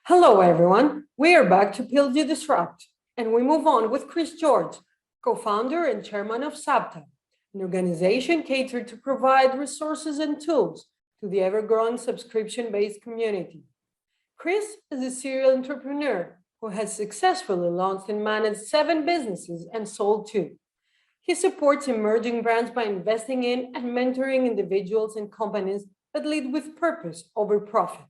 Hello, everyone. We are back to PLG Disrupt, and we move on with Chris George, co-founder and chairman of SUBTA, an organization catered to provide resources and tools to the ever-growing subscription-based community. Chris is a serial entrepreneur who has successfully launched and managed 7 businesses and sold 2. He supports emerging brands by investing in and mentoring individuals and companies that lead with purpose over profit.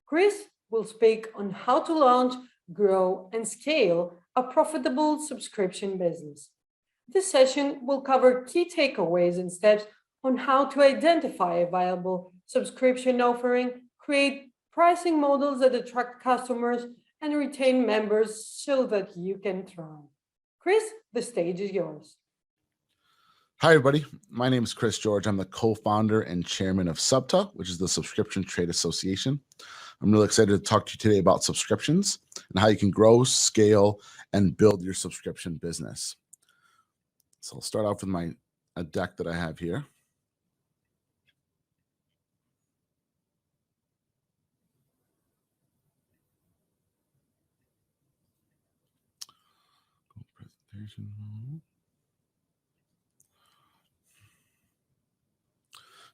Chris will speak on how to launch, grow, and scale a profitable subscription business. This session will cover key takeaways and steps on how to identify a viable subscription offering, create pricing models that attract customers, and retain members so that you can thrive. Chris, the stage is yours. Hi, everybody. My name is Chris George. I'm the co-founder and chairman of SUBTA, which is the Subscription Trade Association. I'm really excited to talk to you today about subscriptions and how you can grow, scale, and build your subscription business. So I'll start off with a deck that I have here. Presentation.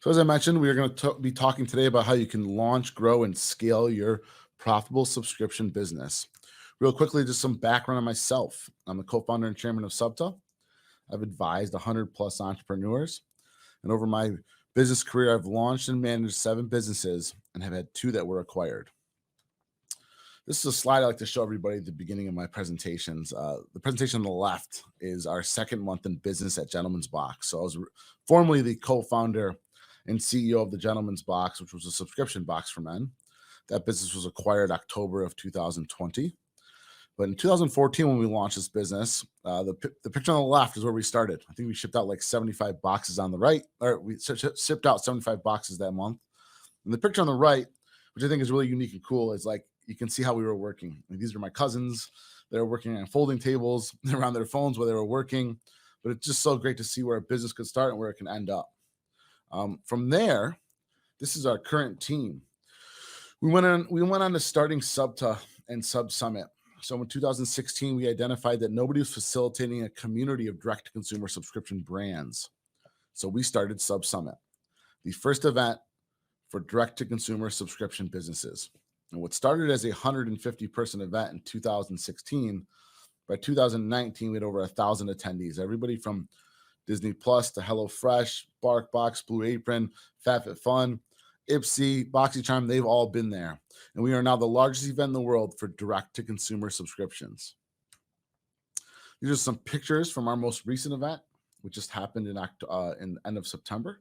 So as I mentioned, we are going to be talking today about how you can launch, grow, and scale your profitable subscription business. Real quickly, just some background on myself. I'm the co-founder and chairman of SUBTA. I've advised 100 plus entrepreneurs. And over my business career, I've launched and managed 7 businesses and have had 2 that were acquired. This is a slide I like to show everybody at the beginning of my presentations. The presentation on the left is our 2nd month in business at Gentleman's Box. So I was formerly the co-founder and CEO of the Gentleman's Box, which was a subscription box for men. That business was acquired October of 2020. But in 2014, when we launched this business, the picture on the left is where we started. I think we shipped out like 75 boxes on the right, or we shipped out 75 boxes that month. And the picture on the right, which I think is really unique and cool, is like, you can see how we were working. Like, these are my cousins. They were working on folding tables around their phones while they were working. But it's just so great to see where a business could start and where it can end up. From there, this is our current team. We went on to starting SUBTA and Sub Summit. So in 2016, we identified that nobody was facilitating a community of direct-to-consumer subscription brands. So we started Sub Summit, the first event for direct-to-consumer subscription businesses. And what started as a 150-person event in 2016, by 2019, we had over 1,000 attendees. Everybody from Disney Plus to HelloFresh, BarkBox, Blue Apron, FabFitFun, Ipsy, BoxyCharm, they've all been there. And we are now the largest event in the world for direct-to-consumer subscriptions. These are some pictures from our most recent event, which just happened in the end of September.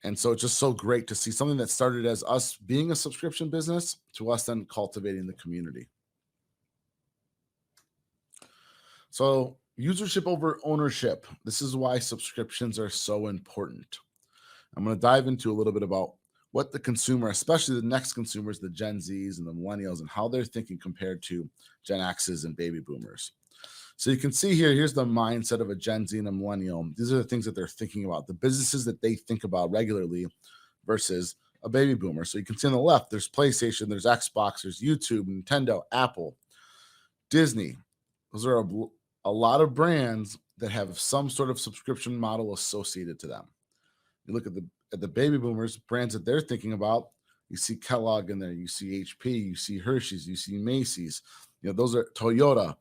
And so it's just so great to see something that started as us being a subscription business to us then cultivating the community. So usership over ownership. This is why subscriptions are so important. I'm going to dive into a little bit about what the consumer, especially the next consumers, the Gen Zs and the millennials, and how they're thinking compared to Gen Xs and baby boomers. So you can see here, here's the mindset of a Gen Z and a millennial. These are the things that they're thinking about, the businesses that they think about regularly versus a baby boomer. So you can see on the left, there's PlayStation, there's Xbox, there's YouTube, Nintendo, Apple, Disney. Those are a lot of brands that have some sort of subscription model associated to them. You look at the baby boomers, brands that they're thinking about, you see Kellogg in there, you see HP, you see Hershey's, you see Macy's, those are Toyota.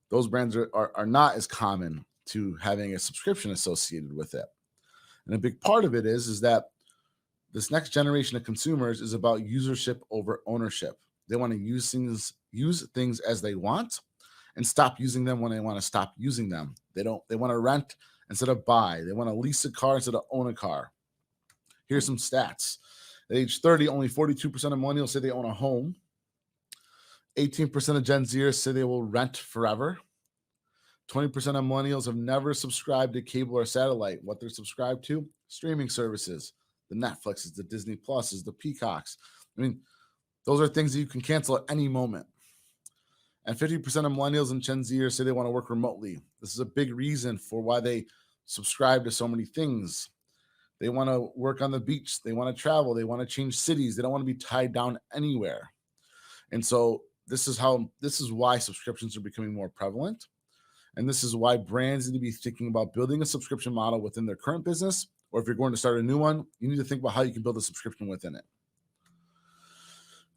Those brands are not as common to having a subscription associated with it. And a big part of it is that this next generation of consumers is about usership over ownership. They want to use things as they want and stop using them when they want to stop using them. They want to rent instead of buy. They want to lease a car instead of own a car. Here's some stats. At age 30, only 42% of millennials say they own a home. 18% of Gen Zers say they will rent forever. 20% of millennials have never subscribed to cable or satellite. What they're subscribed to? Streaming services, the Netflixes, the Disney Pluses, the Peacocks. I mean, those are things that you can cancel at any moment. And 50% of millennials and Gen Zers say they want to work remotely. This is a big reason for why they subscribe to so many things. They want to work on the beach. They want to travel. They want to change cities. They don't want to be tied down anywhere. And so this is why subscriptions are becoming more prevalent. And this is why brands need to be thinking about building a subscription model within their current business, or if you're going to start a new one, you need to think about how you can build a subscription within it.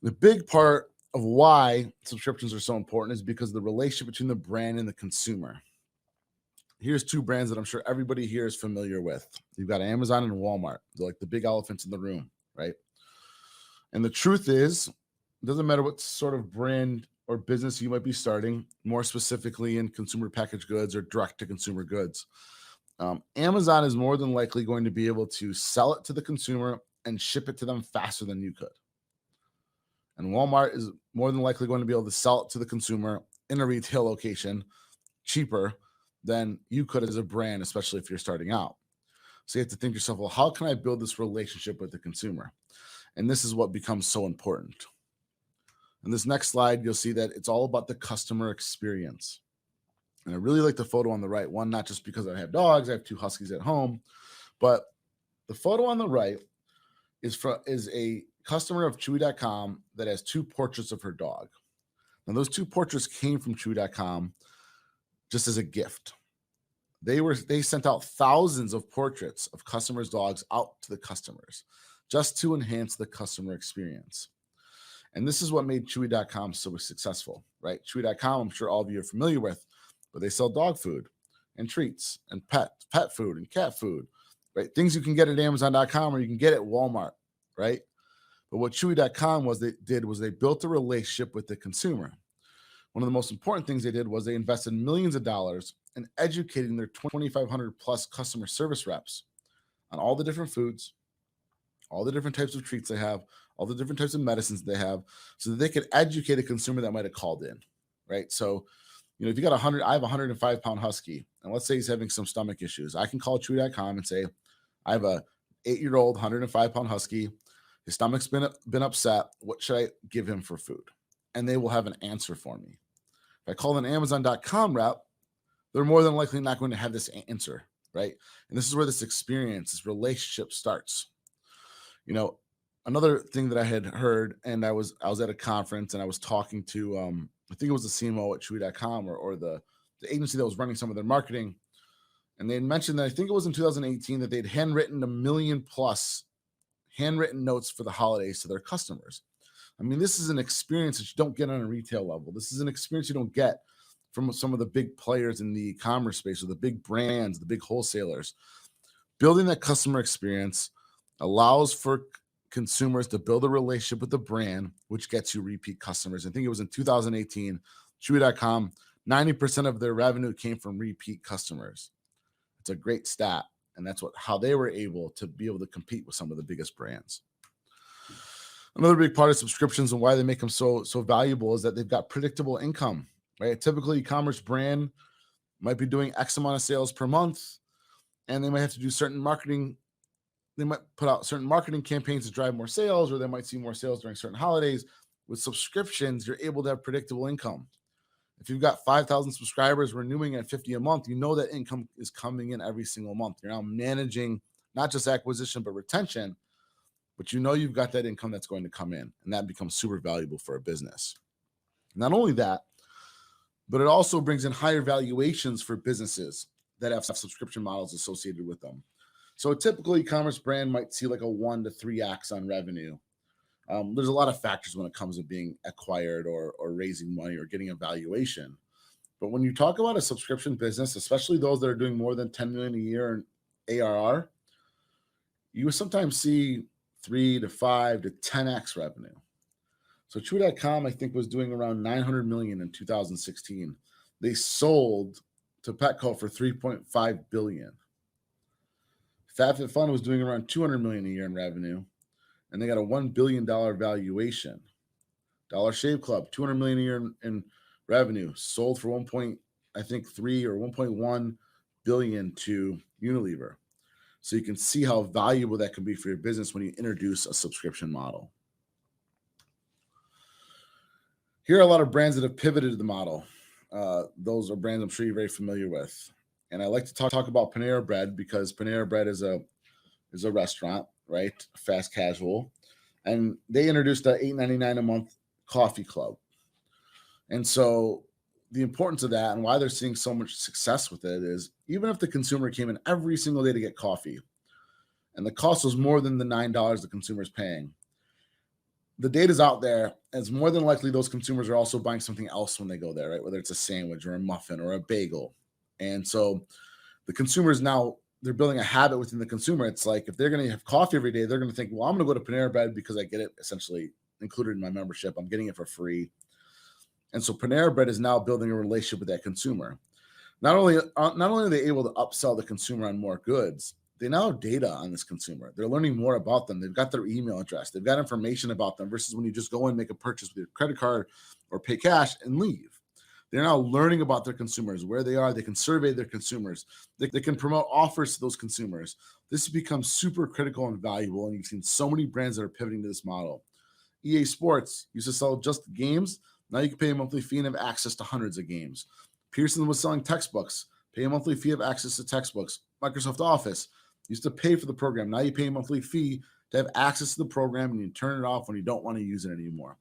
The big part of why subscriptions are so important is because of the relationship between the brand and the consumer. Here's two brands that I'm sure everybody here is familiar with. You've got Amazon and Walmart. They're like the big elephants in the room, right? And the truth is, it doesn't matter what sort of brand or business you might be starting, more specifically in consumer packaged goods or direct to consumer goods. Amazon is more than likely going to be able to sell it to the consumer and ship it to them faster than you could. And Walmart is more than likely going to be able to sell it to the consumer in a retail location cheaper than you could as a brand, especially if you're starting out. So you have to think to yourself, well, how can I build this relationship with the consumer? And this is what becomes so important. In this next slide, you'll see that it's all about the customer experience. And I really like the photo on the right one, not just because I have dogs, I have 2 huskies at home, but the photo on the right is a customer of Chewy.com that has 2 portraits of her dog. Now, those 2 portraits came from Chewy.com just as a gift. They sent out thousands of portraits of customers' dogs out to the customers just to enhance the customer experience. And this is what made Chewy.com so successful, right? Chewy.com, I'm sure all of you are familiar with, but they sell dog food and treats and pet food and cat food, right? Things you can get at Amazon.com or you can get at Walmart, right? But what Chewy.com they built a relationship with the consumer. One of the most important things they did was they invested millions of dollars in educating their 2,500 plus customer service reps on all the different foods, all the different types of treats they have, all the different types of medicines they have, so that they could educate a consumer that might have called in, right? So, if you got I have a 105-pound husky, and let's say he's having some stomach issues, I can call Chewy.com and say, I have a 8-year-old 105-pound husky. His stomach's been upset. What should I give him for food? And they will have an answer for me. If I call an Amazon.com rep, they're more than likely not going to have this answer, right? And this is where this relationship starts. Another thing that I had heard, and I was at a conference and I was talking to, I think it was the CMO at Chewy.com or the agency that was running some of their marketing. And they had mentioned that I think it was in 2018 that they'd handwritten 1 million plus handwritten notes for the holidays to their customers. I mean, this is an experience that you don't get on a retail level. This is an experience you don't get from some of the big players in the e-commerce space or the big brands, the big wholesalers. Building that customer experience allows for consumers to build a relationship with the brand, which gets you repeat customers. I think it was in 2018, Chewy.com, 90% of their revenue came from repeat customers. It's a great stat. And that's how they were able to compete with some of the biggest brands. Another big part of subscriptions and why they make them so valuable is that they've got predictable income, right? A typical e-commerce brand might be doing X amount of sales per month, and they might have to do certain marketing. They might put out certain marketing campaigns to drive more sales, or they might see more sales during certain holidays. With subscriptions, you're able to have predictable income. If you've got 5,000 subscribers renewing at $50 a month, you know that income is coming in every single month. You're now managing not just acquisition, but retention, but you've got that income that's going to come in, and that becomes super valuable for a business. Not only that, but it also brings in higher valuations for businesses that have subscription models associated with them. So a typical e-commerce brand might see like a 1 to 3x on revenue. There's a lot of factors when it comes to being acquired or raising money or getting a valuation. But when you talk about a subscription business, especially those that are doing more than 10 million a year in ARR, you sometimes see 3 to 5 to 10x revenue. So Chewy.com, I think, was doing around 900 million in 2016. They sold to Petco for 3.5 billion. FabFitFun was doing around 200 million a year in revenue, and they got a $1 billion valuation. Dollar Shave Club, 200 million a year in revenue, sold for 1.3 or 1.1 billion to Unilever. So you can see how valuable that can be for your business when you introduce a subscription model. Here are a lot of brands that have pivoted to the model. Those are brands I'm sure you're very familiar with. And I like to talk about Panera Bread because Panera Bread is a restaurant, right? Fast casual. And they introduced a $8.99 a month coffee club. And so the importance of that and why they're seeing so much success with it is even if the consumer came in every single day to get coffee and the cost was more than the $9 the consumer is paying, the data's out there. It's more than likely those consumers are also buying something else when they go there, right? Whether it's a sandwich or a muffin or a bagel. And so the consumers now, they're building a habit within the consumer. It's like if they're going to have coffee every day, they're going to think, well, I'm going to go to Panera Bread because I get it essentially included in my membership. I'm getting it for free. And so Panera Bread is now building a relationship with that consumer. Not only are they able to upsell the consumer on more goods, they now have data on this consumer. They're learning more about them. They've got their email address. They've got information about them versus when you just go and make a purchase with your credit card or pay cash and leave. They're now learning about their consumers, where they are. They can survey their consumers. They can promote offers to those consumers. This has become super critical and valuable, and you've seen so many brands that are pivoting to this model. EA Sports used to sell just games. Now you can pay a monthly fee and have access to hundreds of games. Pearson was selling textbooks. Pay a monthly fee, have access to textbooks. Microsoft Office used to pay for the program. Now you pay a monthly fee to have access to the program, and you turn it off when you don't want to use it anymore.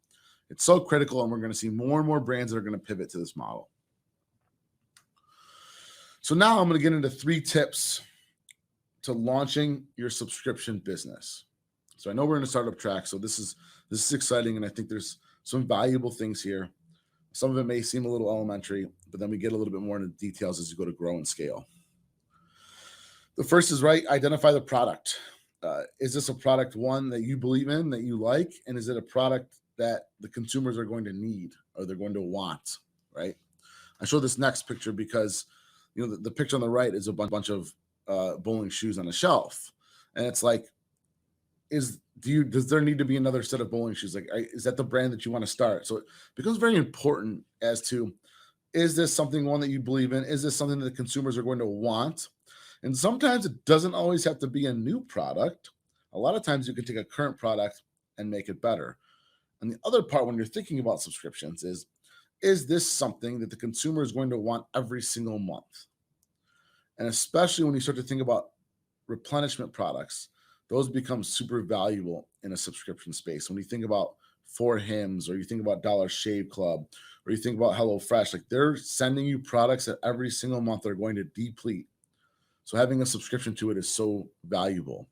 It's so critical, and we're going to see more and more brands that are going to pivot to this model. So now I'm going to get into 3 tips to launching your subscription business. So I know we're in a startup track, so this is exciting, and I think there's some valuable things here. Some of it may seem a little elementary, but then we get a little bit more into details as you go to grow and scale. The first is identify the product. Is this a product, one, that you believe in, that you like? And is it a product that the consumers are going to need or they're going to want, right? I show this next picture because, the picture on the right is a bunch of bowling shoes on a shelf. And it's like, does there need to be another set of bowling shoes? Like, is that the brand that you want to start? So it becomes very important as to, is this something, one, that you believe in? Is this something that the consumers are going to want? And sometimes it doesn't always have to be a new product. A lot of times you can take a current product and make it better. And the other part when you're thinking about subscriptions is this something that the consumer is going to want every single month? And especially when you start to think about replenishment products, those become super valuable in a subscription space. When you think about 4 Hymns, or you think about Dollar Shave Club, or you think about HelloFresh, like they're sending you products that every single month are going to deplete. So having a subscription to it is so valuable.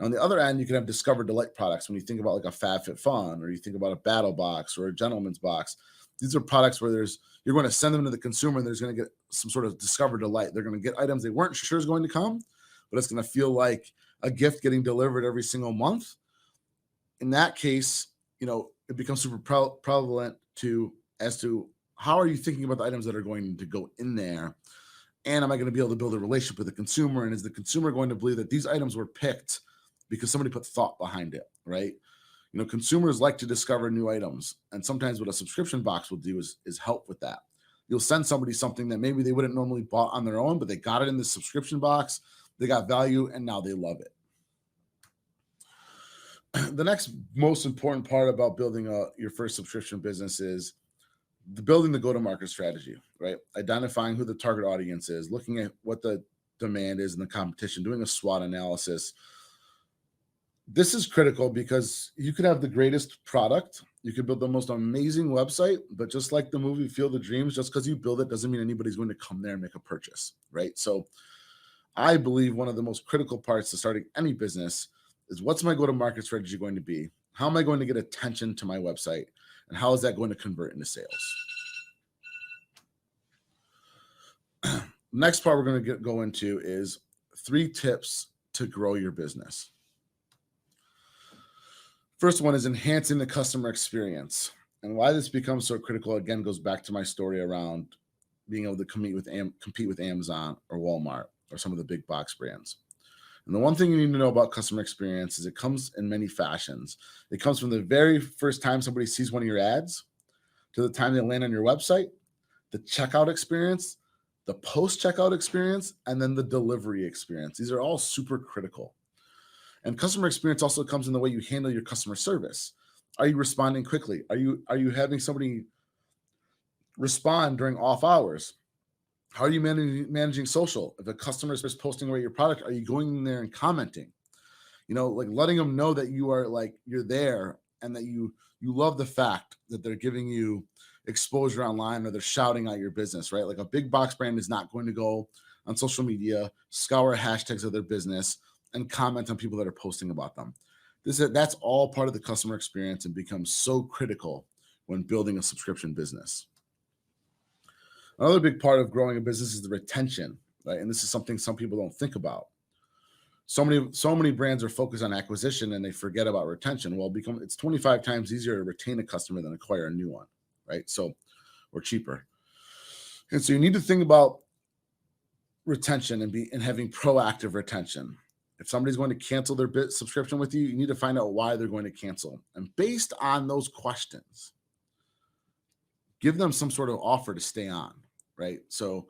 On the other end, you can have Discover Delight products. When you think about like a FabFitFun, or you think about a Battle Box or a Gentleman's Box, these are products where you're going to send them to the consumer and there's going to get some sort of Discover Delight. They're going to get items they weren't sure is going to come, but it's going to feel like a gift getting delivered every single month. In that case, it becomes super prevalent as to how are you thinking about the items that are going to go in there? And am I going to be able to build a relationship with the consumer? And is the consumer going to believe that these items were picked because somebody put thought behind it, right? Consumers like to discover new items. And sometimes what a subscription box will do is help with that. You'll send somebody something that maybe they wouldn't normally bought on their own, but they got it in the subscription box. They got value, and now they love it. The next most important part about building your first subscription business is building the go-to-market strategy, right? Identifying who the target audience is, looking at what the demand is in the competition, doing a SWOT analysis. This is critical because you could have the greatest product. You could build the most amazing website, but just like the movie Field of Dreams, just because you build it doesn't mean anybody's going to come there and make a purchase, right? So I believe one of the most critical parts to starting any business is, what's my go-to-market strategy going to be? How am I going to get attention to my website? And how is that going to convert into sales? Next part we're going to go into is 3 tips to grow your business. First one is enhancing the customer experience. And why this becomes so critical, again, goes back to my story around being able to compete with Amazon or Walmart or some of the big box brands. And the one thing you need to know about customer experience is it comes in many fashions. It comes from the very first time somebody sees one of your ads to the time they land on your website, the checkout experience, the post-checkout experience, and then the delivery experience. These are all super critical. And customer experience also comes in the way you handle your customer service. Are you responding quickly? Are you having somebody respond during off hours? How are you managing social? If a customer is posting about your product, are you going in there and commenting? Like letting them know that you're there and that you You love the fact that they're giving you exposure online or they're shouting out your business, right? Like a big box brand is not going to go on social media, scour hashtags of their business, and comment on people that are posting about them. That's all part of the customer experience and becomes so critical when building a subscription business. Another big part of growing a business is the retention, right? And this is something some people don't think about. So many brands are focused on acquisition and they forget about retention. Well, it's 25 times easier to retain a customer than acquire a new one, right? So, or cheaper. And so you need to think about retention and having proactive retention. If somebody's going to cancel their subscription with you, you need to find out why they're going to cancel. And based on those questions, give them some sort of offer to stay on, right? So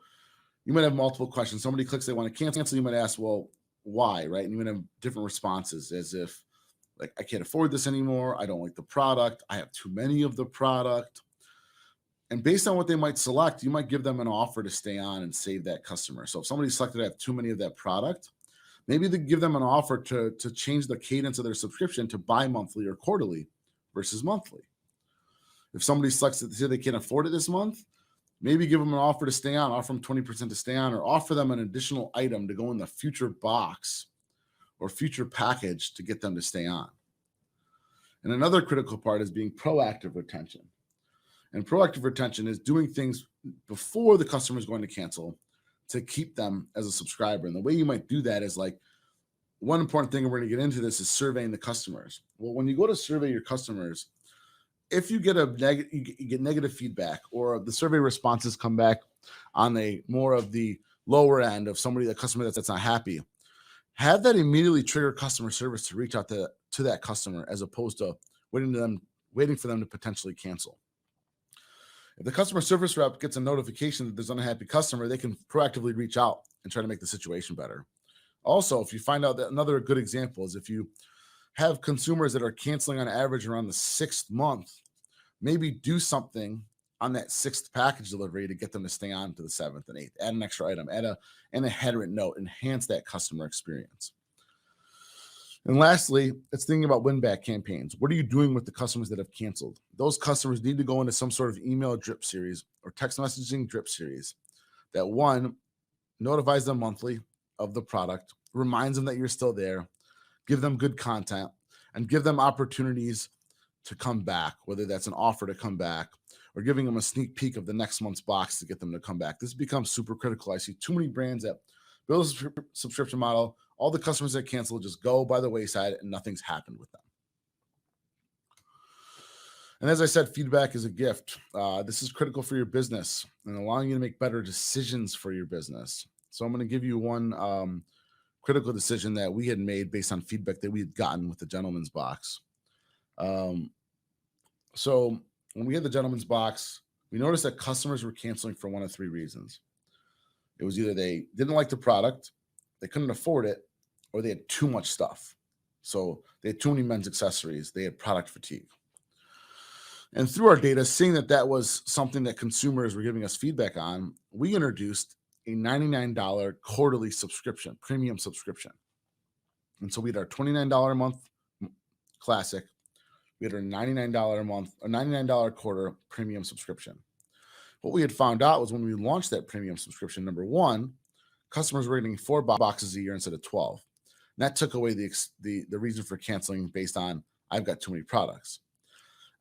you might have multiple questions. Somebody clicks, they want to cancel. You might ask, well, why, right? And you might have different responses as if, like, I can't afford this anymore. I don't like the product. I have too many of the product. And based on what they might select, you might give them an offer to stay on and save that customer. So if somebody selected to have too many of that product, maybe they give them an offer to change the cadence of their subscription to bi-monthly or quarterly versus monthly. If somebody selects that they can't afford it this month, maybe give them an offer to stay on, offer them 20% to stay on, or offer them an additional item to go in the future box or future package to get them to stay on. And another critical part is being proactive retention. And proactive retention is doing things before the customer is going to cancel to keep them as a subscriber. And the way you might do that is, like, one important thing, and we're going to get into this, is surveying the customers. Well, when you go to survey your customers, if you get you get negative feedback, or the survey responses come back on a more of the lower end of a customer that's not happy, have that immediately trigger customer service to reach out to that customer, as opposed to waiting for them to potentially cancel. If the customer service rep gets a notification that there's an unhappy customer, they can proactively reach out and try to make the situation better. Also, if you find out that, another good example is if you have consumers that are canceling on average around the 6th month, maybe do something on that 6th package delivery to get them to stay on to the 7th and 8th. Add an extra item, add a header note, enhance that customer experience. And lastly, it's thinking about win-back campaigns. What are you doing with the customers that have canceled? Those customers need to go into some sort of email drip series or text messaging drip series that, one, notifies them monthly of the product, reminds them that you're still there, give them good content, and give them opportunities to come back, whether that's an offer to come back or giving them a sneak peek of the next month's box to get them to come back. This becomes super critical. I see too many brands that build a subscription model, all the customers that cancel just go by the wayside and nothing's happened with them. And as I said, feedback is a gift. This is critical for your business and allowing you to make better decisions for your business. So I'm going to give you one critical decision that we had made based on feedback that we had gotten with the gentleman's box. So when we had the gentleman's box, we noticed that customers were canceling for one of 3 reasons. It was either they didn't like the product, they couldn't afford it, or they had too much stuff. So they had too many men's accessories. They had product fatigue. And through our data, seeing that was something that consumers were giving us feedback on, we introduced a $99 quarterly subscription, premium subscription. And so we had our $29 a month classic. We had our $99 a month, or $99 quarter premium subscription. What we had found out was when we launched that premium subscription, number one, customers were getting 4 boxes a year instead of 12. And that took away the reason for canceling based on, I've got too many products.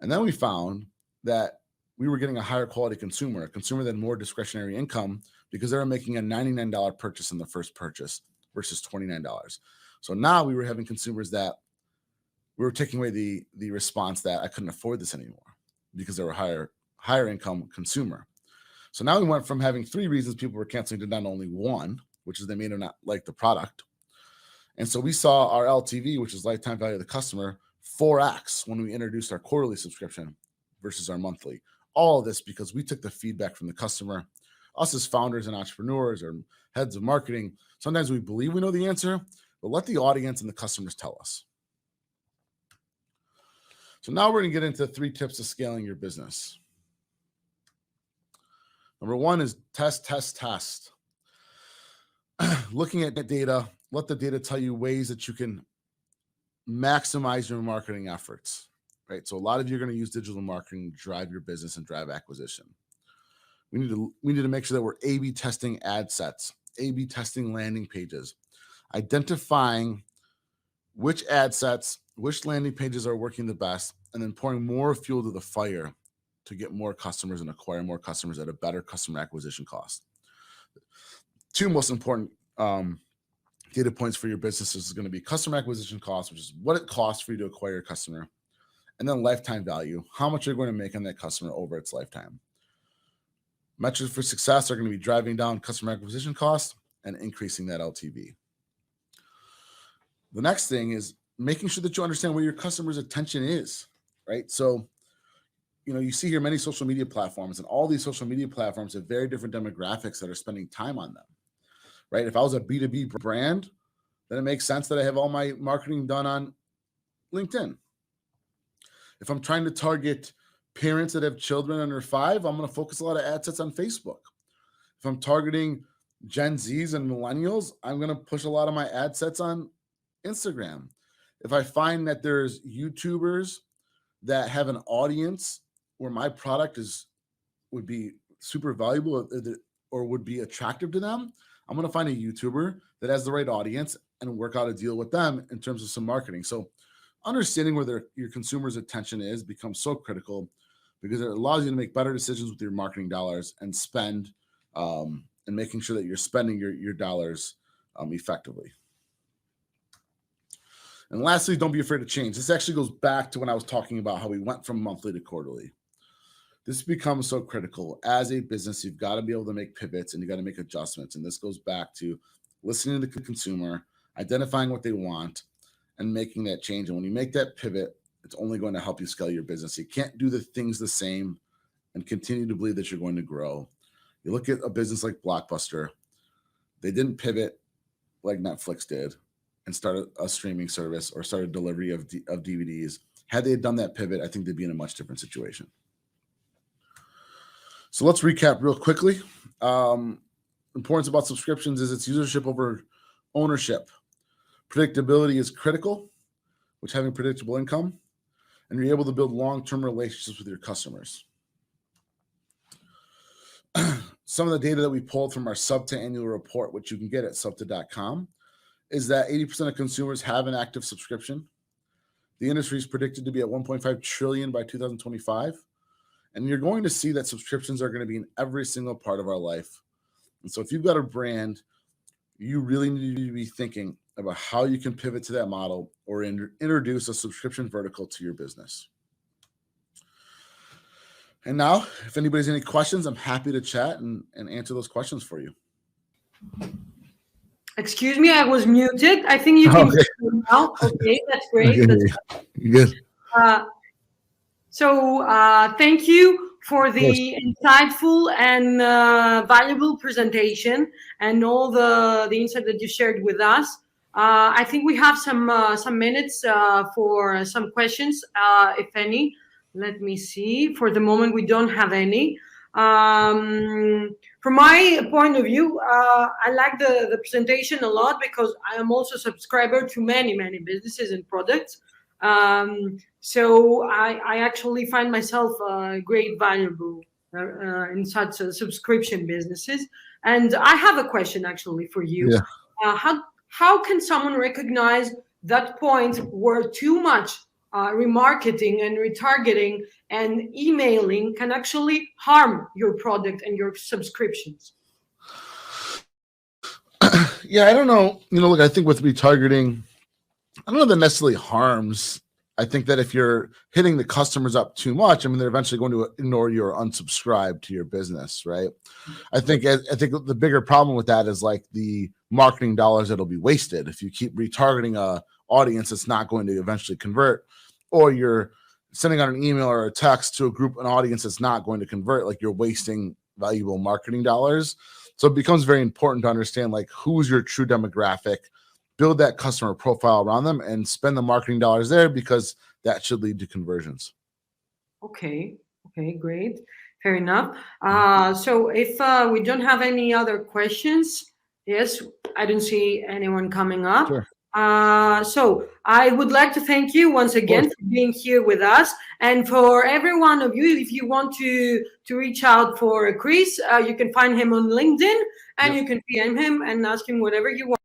And then we found that we were getting a higher quality consumer, a consumer that had more discretionary income, because they were making a $99 purchase in the first purchase versus $29. So now we were having consumers that we were taking away the response that I couldn't afford this anymore because they were higher income consumer. So now we went from having 3 reasons people were canceling to not only 1, which is they may not like the product. And so we saw our LTV, which is lifetime value of the customer, 4x when we introduced our quarterly subscription versus our monthly. All of this because we took the feedback from the customer. Us as founders and entrepreneurs or heads of marketing, sometimes we believe we know the answer, but let the audience and the customers tell us. So now we're going to get into 3 tips to scaling your business. Number 1 is test. Looking at the data, let the data tell you ways that you can maximize your marketing efforts. right? So a lot of you are going to use digital marketing to drive your business and drive acquisition. We need to make sure that we're A/B testing ad sets, A/B testing landing pages, identifying which ad sets, which landing pages are working the best, and then pouring more fuel to the fire to get more customers and acquire more customers at a better customer acquisition cost. Two most important data points for your business is going to be customer acquisition cost, which is what it costs for you to acquire a customer, and then lifetime value, how much you're going to make on that customer over its lifetime. Metrics for success are going to be driving down customer acquisition costs and increasing that LTV. The next thing is making sure that you understand where your customer's attention is, right? So, you see here many social media platforms, and all these social media platforms have very different demographics that are spending time on them, right? If I was a B2B brand, then it makes sense that I have all my marketing done on LinkedIn. If I'm trying to target parents that have children under 5, I'm going to focus a lot of ad sets on Facebook. If I'm targeting Gen Zs and millennials, I'm going to push a lot of my ad sets on Instagram. If I find that there's YouTubers that have an audience where my product would be super valuable or would be attractive to them, I'm going to find a YouTuber that has the right audience and work out a deal with them in terms of some marketing. So understanding where your consumer's attention is becomes so critical, because it allows you to make better decisions with your marketing dollars and spend and making sure that you're spending your dollars effectively. And lastly, don't be afraid to change. This actually goes back to when I was talking about how we went from monthly to quarterly. This becomes so critical. As a business, you've got to be able to make pivots and you got to make adjustments. And this goes back to listening to the consumer, identifying what they want, and making that change. And when you make that pivot, it's only going to help you scale your business. You can't do the things the same and continue to believe that you're going to grow. You look at a business like Blockbuster. They didn't pivot like Netflix did and started a streaming service or started delivery of DVDs. Had they done that pivot, I think they'd be in a much different situation. So let's recap real quickly. Importance about subscriptions is its usership over ownership. Predictability is critical, which having predictable income, and you're able to build long-term relationships with your customers. Some of the data that we pulled from our SUBTA annual report, which you can get at SUBTA.com, is that 80% of consumers have an active subscription. The industry is predicted to be at 1.5 trillion by 2025. And you're going to see that subscriptions are going to be in every single part of our life. And so if you've got a brand, you really need to be thinking about how you can pivot to that model or introduce a subscription vertical to your business. And now, if anybody's any questions, I'm happy to chat and answer those questions for you. Excuse me, I was muted. I think you can hear me now. Okay, that's great. Okay. That's good. So thank you for the insightful and valuable presentation and all the insight that you shared with us. I think we have some minutes for some questions, if any. Let me see. For the moment, we don't have any. From my point of view, I like the presentation a lot because I am also a subscriber to many businesses and products. So I actually find myself great valuable in such subscription businesses. And I have a question actually for you. Yeah. How can someone recognize that point where too much remarketing and retargeting and emailing can actually harm your product and your subscriptions? Yeah, I don't know. Look, I think with retargeting, I don't know that necessarily harms. I think that if you're hitting the customers up too much, they're eventually going to ignore you or unsubscribe to your business, right? I think the bigger problem with that is like the marketing dollars that'll be wasted if you keep retargeting a audience that's not going to eventually convert, or you're sending out an email or a text to an audience that's not going to convert. Like, you're wasting valuable marketing dollars. So it becomes very important to understand like who's your true demographic, build that customer profile around them, and spend the marketing dollars there, because that should lead to conversions. Okay, great. Fair enough. So if we don't have any other questions, yes, I don't see anyone coming up. Sure. So I would like to thank you once again for being here with us, and for every one of you, if you want to reach out for Chris, you can find him on LinkedIn, and you can PM him and ask him whatever you want.